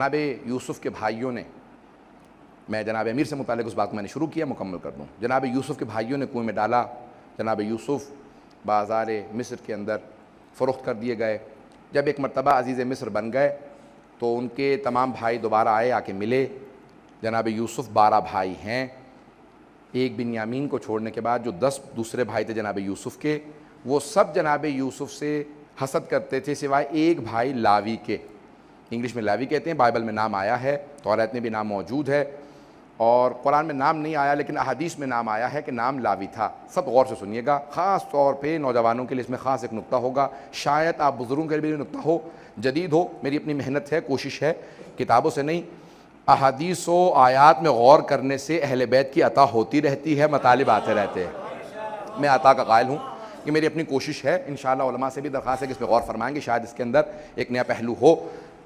جناب یوسف کے بھائیوں نے، میں جناب امیر سے متعلق اس بات کو میں نے شروع کیا، مکمل کر دوں۔ جناب یوسف کے بھائیوں نے کنویں میں ڈالا، جناب یوسف بازار مصر کے اندر فروخت کر دیے گئے۔ جب ایک مرتبہ عزیز مصر بن گئے تو ان کے تمام بھائی دوبارہ آئے، آ کے ملے۔ جناب یوسف 12 بھائی ہیں، ایک بنیامین کو چھوڑنے کے بعد جو 10 دوسرے بھائی تھے جناب یوسف کے، وہ سب جناب یوسف سے حسد کرتے تھے سوائے ایک بھائی لاوی کے۔ انگلش میں لاوی کہتے ہیں، بائبل میں نام آیا ہے، توریت میں بھی نام موجود ہے، اور قرآن میں نام نہیں آیا لیکن احادیث میں نام آیا ہے کہ نام لاوی تھا۔ سب غور سے سنیے گا، خاص طور پہ نوجوانوں کے لیے اس میں خاص ایک نقطہ ہوگا، شاید آپ بزرگوں کے لیے بھی نقطہ ہو، جدید ہو، میری اپنی محنت ہے، کوشش ہے، کتابوں سے نہیں، احادیث و آیات میں غور کرنے سے اہل بیت کی عطا ہوتی رہتی ہے، مطالب آتے رہتے ہیں۔ میں عطا کا قائل ہوں، یہ میری اپنی کوشش ہے، انشاءاللہ علماء سے بھی درخواست ہے کہ اس پہ غور فرمائیں گے، شاید اس کے اندر ایک نیا پہلو ہو۔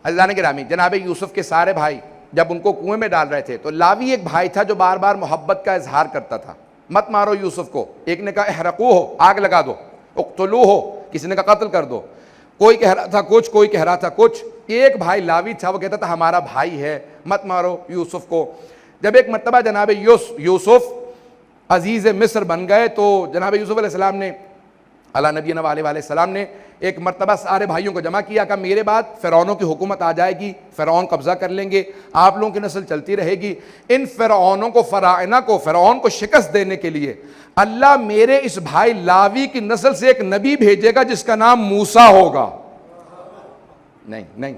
عزیزان گرامی، جناب یوسف کے سارے بھائی جب ان کو کنویں میں ڈال رہے تھے تو لاوی ایک بھائی تھا جو بار بار محبت کا اظہار کرتا تھا، مت مارو یوسف کو، ایک نے کہا احرقوہ ہو، آگ لگا دو، اقتلوہ ہو، کسی نے کہا قتل کر دو، کوئی کہہ رہا تھا کچھ، کوئی کہہ رہا تھا کچھ۔ ایک بھائی لاوی تھا، وہ کہتا تھا ہمارا بھائی ہے، مت مارو یوسف کو۔ جب ایک مرتبہ جناب یوسف عزیز مصر بن گئے تو جناب یوسف علیہ السلام نے، علی نبینا علیہ السلام نے ایک مرتبہ سارے بھائیوں کو جمع کیا، کہ میرے بعد فرعونوں کی حکومت آ جائے گی، فرعون قبضہ کر لیں گے، آپ لوگوں کی نسل چلتی رہے گی، ان فرعونوں کو، فراعنہ کو، فرعون کو شکست دینے کے لیے اللہ میرے اس بھائی لاوی کی نسل سے ایک نبی بھیجے گا جس کا نام موسیٰ ہوگا۔ نہیں،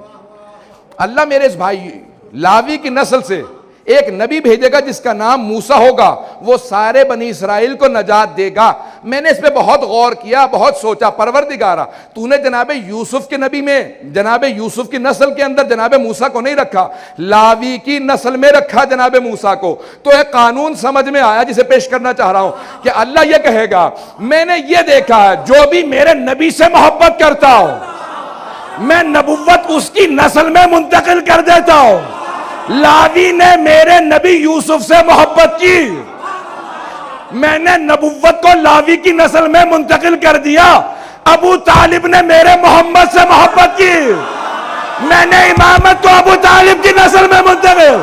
اللہ میرے اس بھائی لاوی کی نسل سے ایک نبی بھیجے گا جس کا نام موسیٰ ہوگا، وہ سارے بنی اسرائیل کو نجات دے گا۔ میں نے اس پہ بہت غور کیا، بہت سوچا، پروردگارا تو نے جناب یوسف کے نبی میں، جناب یوسف کی نسل کے اندر جناب موسیٰ کو نہیں رکھا، لاوی کی نسل میں رکھا جناب موسیٰ کو۔ تو ایک قانون سمجھ میں آیا جسے پیش کرنا چاہ رہا ہوں کہ اللہ یہ کہے گا، میں نے یہ دیکھا ہے جو بھی میرے نبی سے محبت کرتا ہو میں نبوت اس کی نسل میں منتقل کر دیتا ہوں۔ لاوی نے میرے نبی یوسف سے محبت کی، میں نے نبوت کو لاوی کی نسل میں منتقل کر دیا۔ ابو طالب نے میرے محمد سے محبت کی، میں نے امامت کو ابو طالب کی نسل میں منتقل